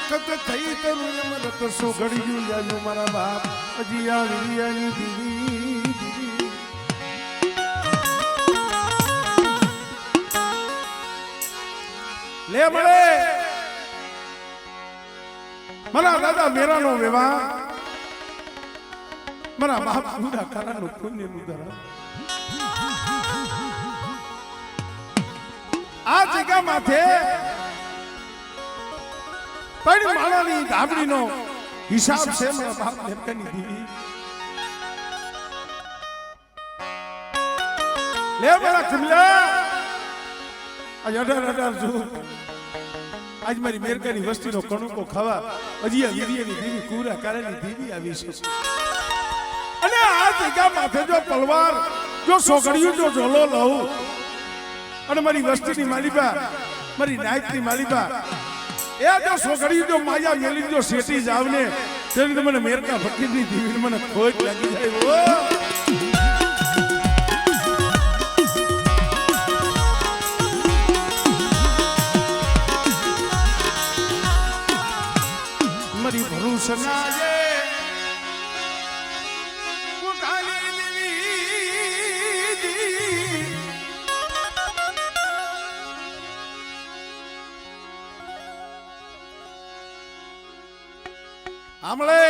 વખત થઈ તરું એમ રત સુઘડ્યું જાયું મારા બાપ હજી આવી દીવી લે મળે મારા દાદા મેરાનો વિવાહ મારા બાપ પૂરા કારાનું પુણ્યનું ધરા આ જગ્યા માથે પણ માણાની ધાબડીનો હિસાબ છે મારા બાપ નેરકાની દીવી લે મારા કમલા આજ 18 જો આજ મારી મેરકાની વસ્તીનો કણુકો ખાવા હજી આ વીર્યની દેવી કુરા કારાની દેવી આવી છે અને આ જગ્યા માથે જો પલવાર જો સોગડિયું જો ઝોલો લઉં અને મારી વસ્તીની માલિકા મારી નાયકની માલિકા એ જો સોગડિયું જો માયા મેલી જો શેટી જાવને તેની મને મેરકા ભટકીની દેવીને મને ખોટ લાગી જાય ઓ મારી ભરૂસના જે આમળે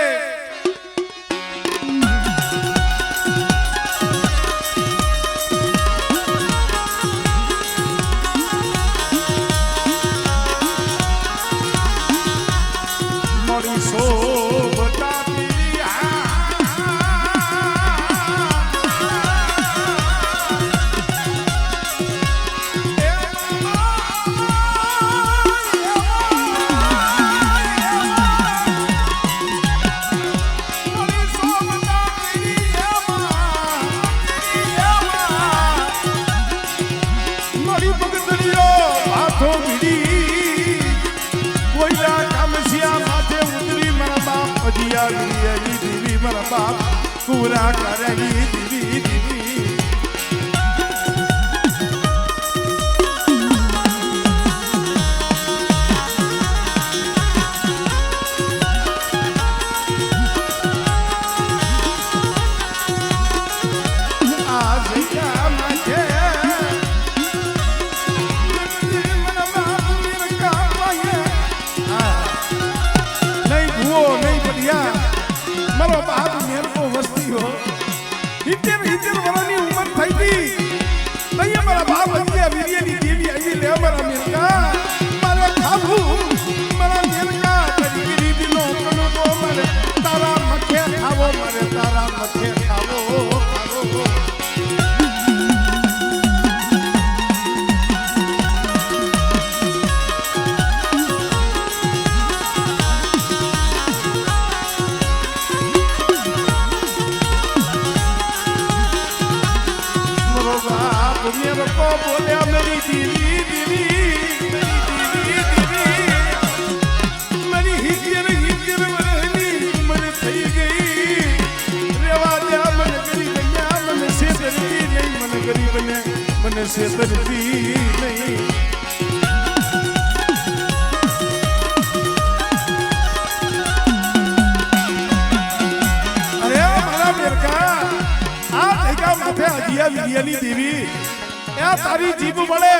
મારા બાપ પૂરા કરેલી દીવી દીવી આ જગ્યા માટે નહીં ભૂવો નહીં બઢિયા મારો બાપ મેરકો વસ્તી હો 70 વર્ષની ઉંમર થઈ ગઈ તઈએ મારા બાપ હજી વીર્યની દેવી આવી લે મારા મેરકા મારા ખાબુ મારા મેરકા કરી ગરીબીનો કણકો મારે તારા મખે ખાવો મારે તારા મખે ખાવો मेरे को बोले मेरी दीदी दीदी मेरी हिजर मन થઈ ગઈ રેવા દે મને કરી ગયા મને સેતરતી નહીં મને ગરીબ ને મને સેતરતી નહીં અરે મારા મેરકા આ જગ્યા માથે અજિયા વીર્યની દેવી આ તારી જીભ મળે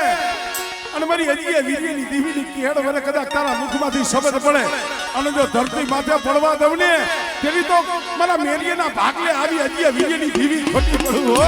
અને મારી હજી વીર્યની દેવીની કેડ વરે કદાચ તારા મુખમાંથી શબ્દ પડે અને જો ધરતી માથે પડવા દઉં ને તેવી તો મારા મેરીના ભાગલે આવી હજી વીર્યની દેવી ખોટી પડું હો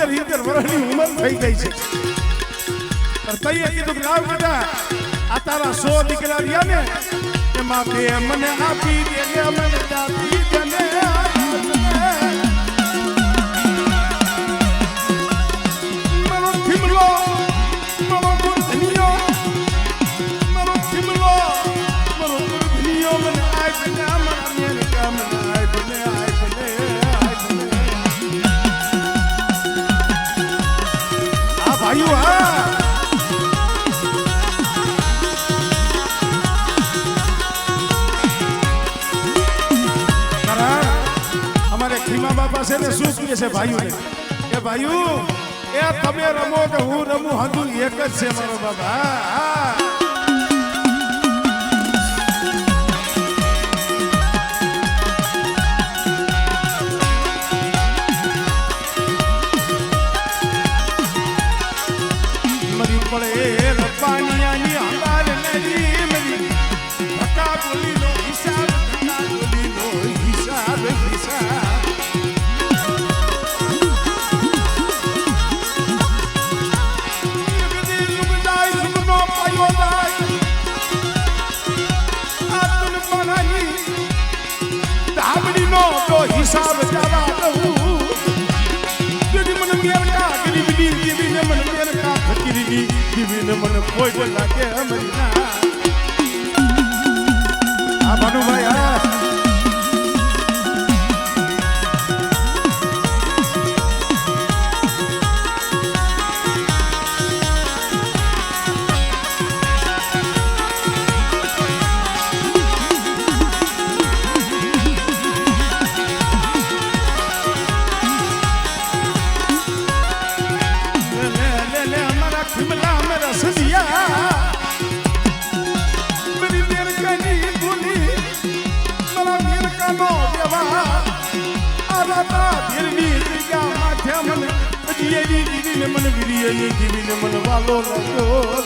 હિજર વર્ષની ઉંમર થઈ ગઈ છે તઈએ કીધું લાવ બેટા આ તારા 100 દીકરા રહ્યા ને એમાં બે મને આપી દે મને દાતી તને મારો થીમલો મારો ગુરધનિયો મારો થીમલો મારો ગુરધનિયો મને આ બેટા મારા મેરકા મને આ બને ભાઈઓ હા છે ભાઈઓને કે ભાઈઓ એ તમે રમો કે હું રમું હતું એક જ છે મારો બાબા મરી પડે પાણીયાની અંગાર નદી મરી ધક્કા બોલીનો હિસાબ ધક્કા બોલીનો હિસાબ હિસાબ જવા દઉં દીદી મને મેર કા ગરીબી દીવીને મને મેર કા ફકીરી દીવીને મને કોઈ લાગે મરી ના આ ભાનુભાઈ આ મને વિરિયે જીવીને મને વાલો લાગ્યો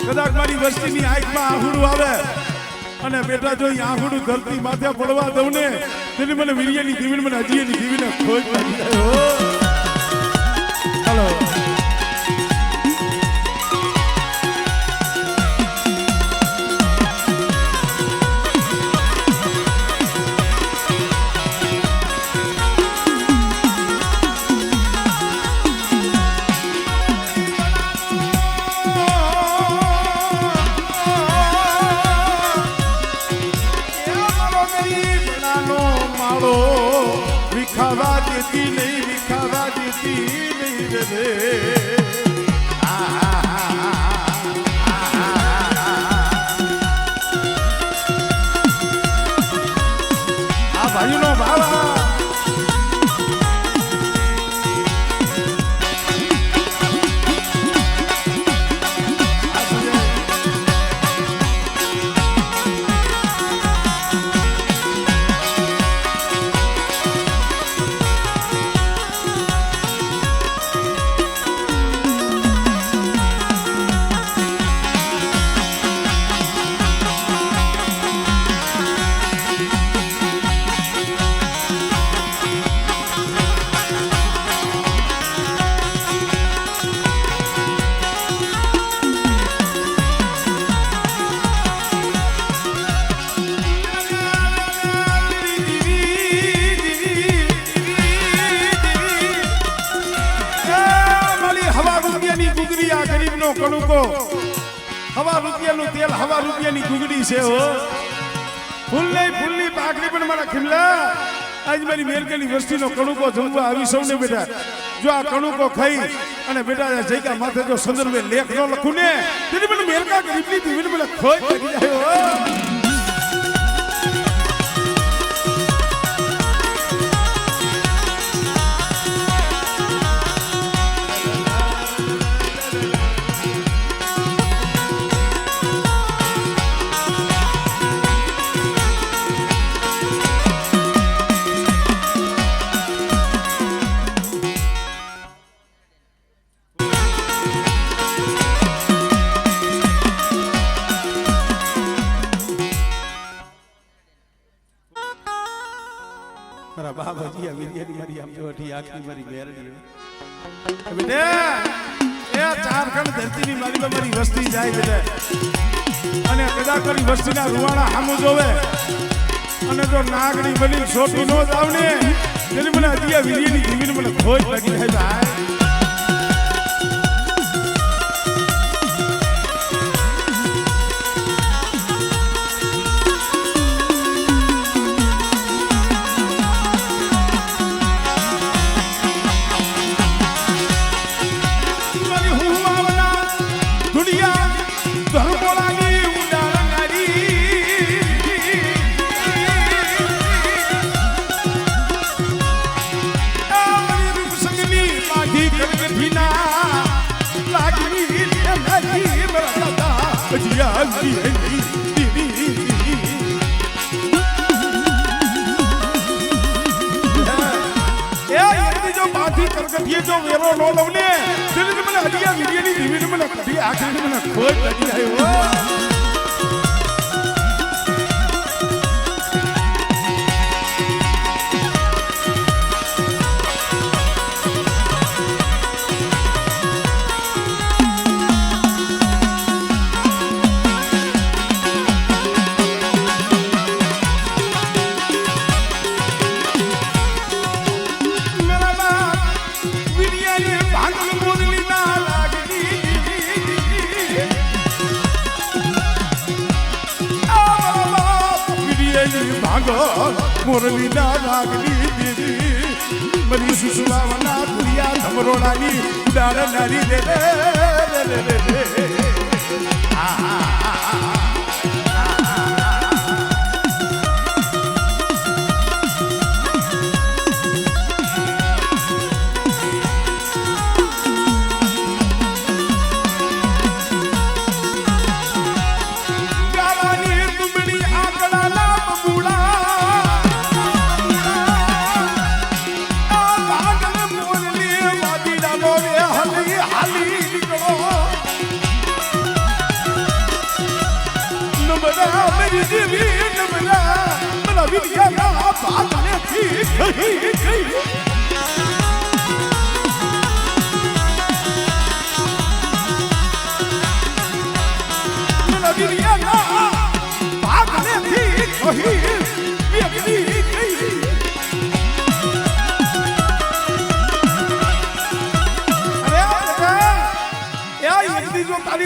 કદાચ મારી વસ્તીની આંખમાં આહુડું આવે અને બેટા જો આહુડું ધરતી માથે પડવા દઉં ને તેની મને વીર્યની દીવીને મને હજીની દીવીને ખોજ પડી જાય ચાલો વિખાવા દેતી નહીં રે આ ભાઈનો ભાવા કણુકો હવા રૂપિયાનું તેલ હવા રૂપિયાની ગુગડી છે હો ફૂલની પાકડી પણ મારા ખીમલા આજ મારી મેરકેલી વસ્તીનો કણુકો જમવા આવી સૌને બેટા જો આ કણુકો ખાઈ અને બેટા જઈકા માથે જો સંદર્ભે લેખ ન લખું ને તેની મને મેરકા ગરીબની દીવીને મને ખોજ પડી જાય હો જો અઠી આખી મારી મેરડી બેટા એ ચારખંડ ધરતીની માલિકો મારી વસ્તી જાય બેટા અને કદાચ કરી વસ્તીના રૂવાણા સામું જોવે અને જો નાગડી બની છોટી નો જાવ ને તેની મને અતિયા વીર્યની જીવીને મને ખોજ લાગી જાય ભાઈ ये जो वेरो नो लवने दिल में મને હડિયા વિડિયાની રીવીને મને કઢી આખરી મને ખોજ લાગી આવ્યો मुरली ना रागनी दीदी मरी सुसुवावना दुनिया धमरोड़ानी उड़ाड़ नारी दे दे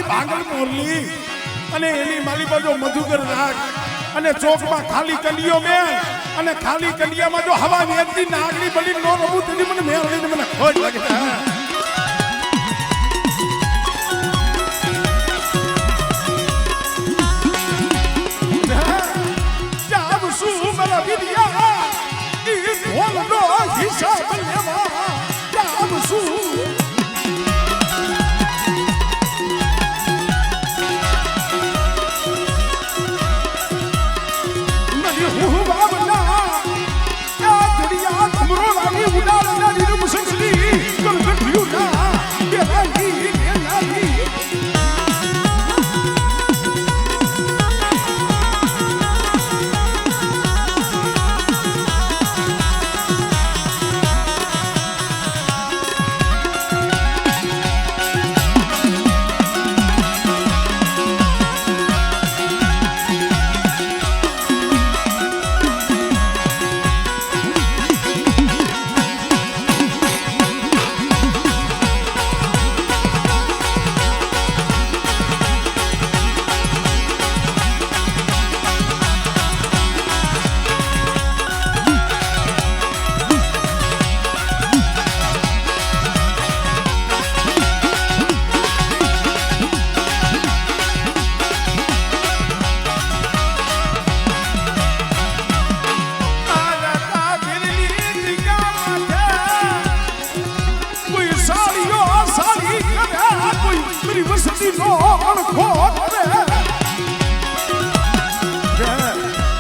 ભાંગલ મોરલી અને એની માલી બાજુ મધુકર રાગ અને ચોકમાં ખાલી કલિયો મેં અને ખાલી કલિયામાં જો હવા વેગતી નાગની બલી નો રહું તેની મને મેળ લઈને મને ખોજ લાગે જાવ શું મારા વિડિયા ઈ ઢોલનો હિસાબ લેવા જાવ શું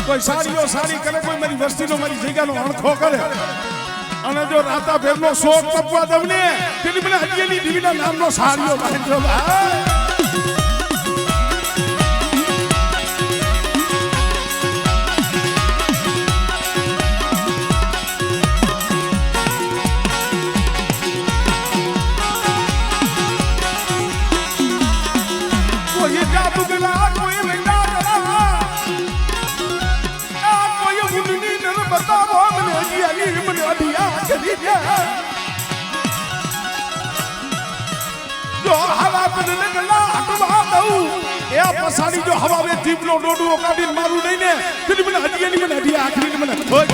કોઈ સાડીઓ સાડી કરે કોઈ મારી વસ્તીનો મારી જગ્યાનો અણખો કરે અને જો રાતા ભેરનો શોખ તપવા દવને તેની મને હરિયાની દીવીના નામનો સાડીઓ બાંધ્યો ભાઈ જો હવા બદલે ગલા હટવા દઉં એ પસાડી જો હવા મે જીભનો ડોડુઓ કાઢીને મારું નહીં ને તેની મને હજી આખરી મને ખોજ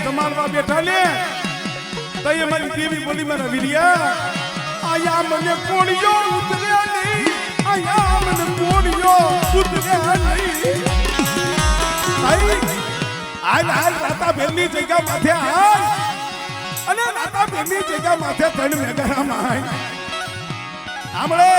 જમાડવા બેઠા ને તઈ મારી દેવી બોલી મારા વીરિયા આયા મને કોણિયો ઉતર્યા નહીં આયા મને કોણિયો ઉતર્યા નહીં હાલ રાતા બેનની જગ્યા માથે હાલ અને રાતા બેનની જગ્યા માથે તણ મેગરા માં આમળે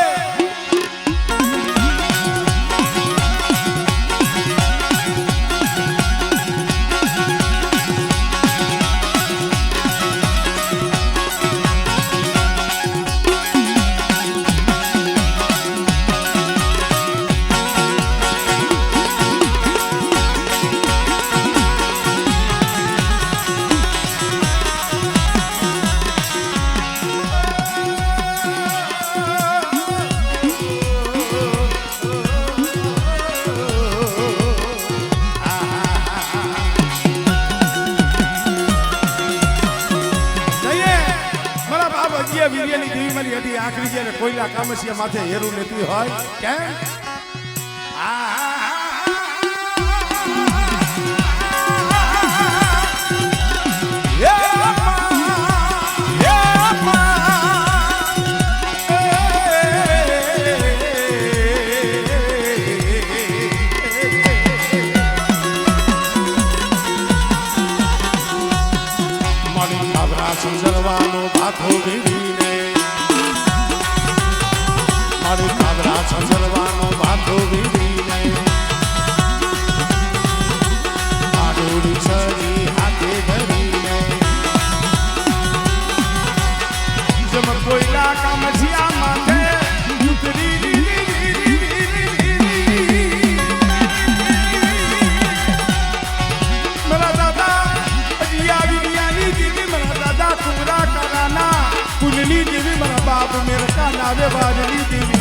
વીર્યની દેવી મારી હતી આખરી જ્યારે કોઈલા કામસિયા માથે હેરું લેતી હોય કેમ સંજરવાનો ભાથો વીરીને મારું કાબરા સંજરવાનો ભાથો વીરીને આડોડી છરી હાથે ધરીને જમ કોઈલા કામજિયા માથે ઉતરી મારા દાદા અજિયા વીરિયાની દીદી મારા દાદા कुमरा कराना कुलनी देवी मरा बाप मेरे का नावे बाजली देवी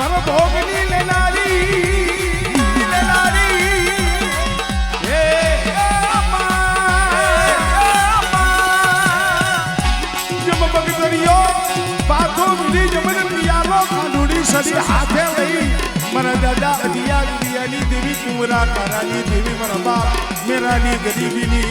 पर भोगनी लेनारी हे जब बगदरियो बाथो मिली जमन पियालो खांडूड़ी सदी हाथे लई मरा दादा अदिया गिरियाली देवी कुमरा कराली देवी मरा बाप मेरा ली गरीबी ली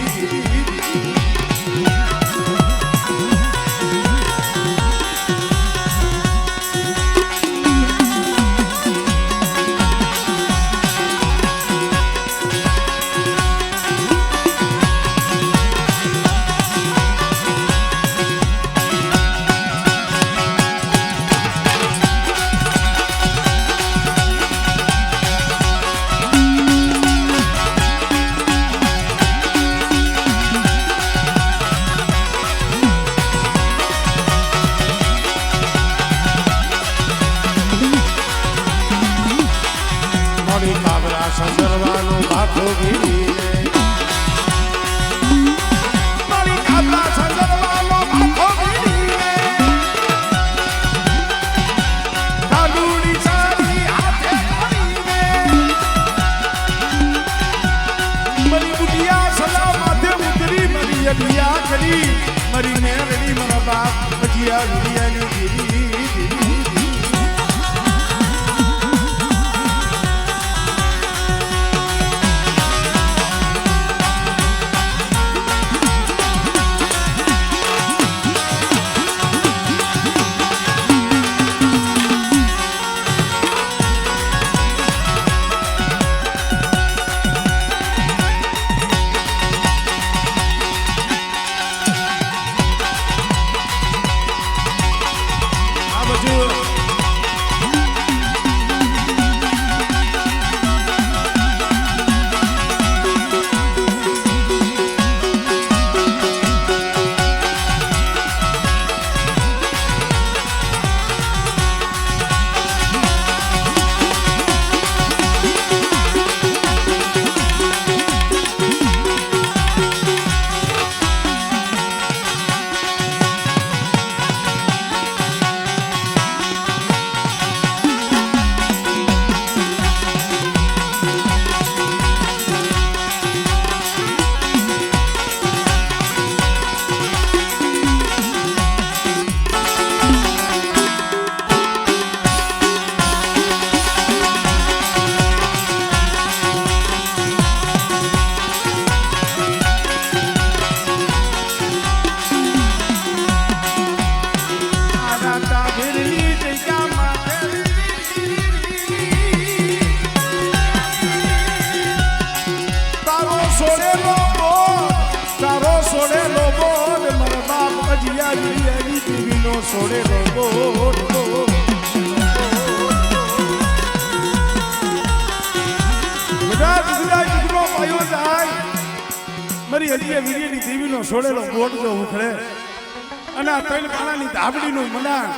મારી કાબરા સસરવાનો ભાથો ગીરી મારી કાબરા સસરવાનો ભાથો ગીરી કાલુડી સારી હાથે ધરીને મારી બુટિયા સલા માથે ઉતરી મારી અડિયા કરી મારી મેરડી મારા બાપ ભજીયા વિડિયાની ગીરી સોડે રોબો બધા ગુજરાત દીકરો પાયો જાય મારી હજી વીર્યની દેવીનો સોડેલો બોટ જો ઉખડે અને આ ત્રણ પાણાની ધાબડીનું મનાણ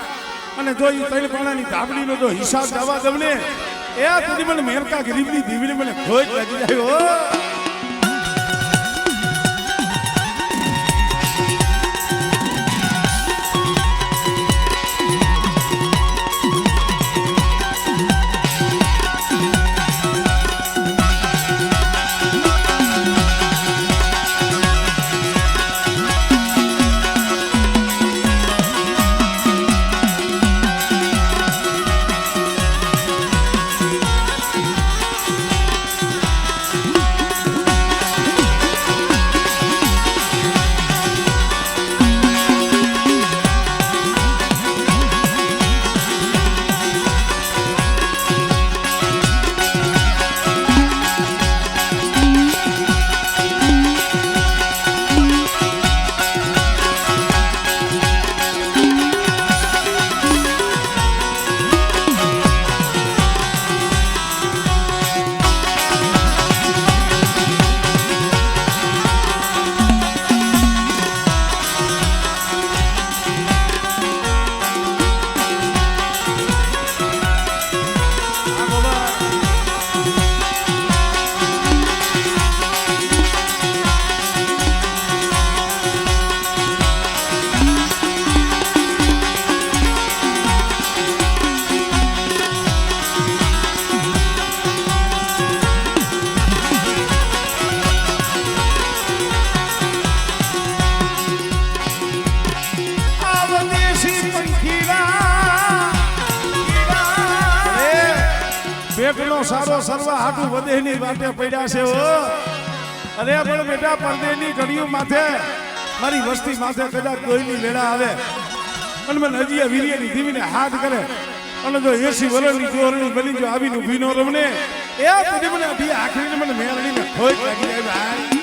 અને જો એ ત્રણ પાણાની ધાબડીનો જો હિસાબ જવા દમને એ સુધી મને મેરકા ગરીબની દેવીને મને ખોજ લાગી જાય પેટનો સારો સરવા હાટુ વધેની વાટે પડ્યા છે અરે પણ બેટા પરદેની ઘડીઓ માથે મારી વસ્તી માથે કદાચ કોઈની વેળા આવે અને મને હજી વીર્યની દીવીને હાથ કરે અને જો 80 વર્ષની ચોરણી બની જો આવીને ઊભી નો રમને એ પછી મને આખરી મને મેળવીને ખોઈ લાગી જાય ભાઈ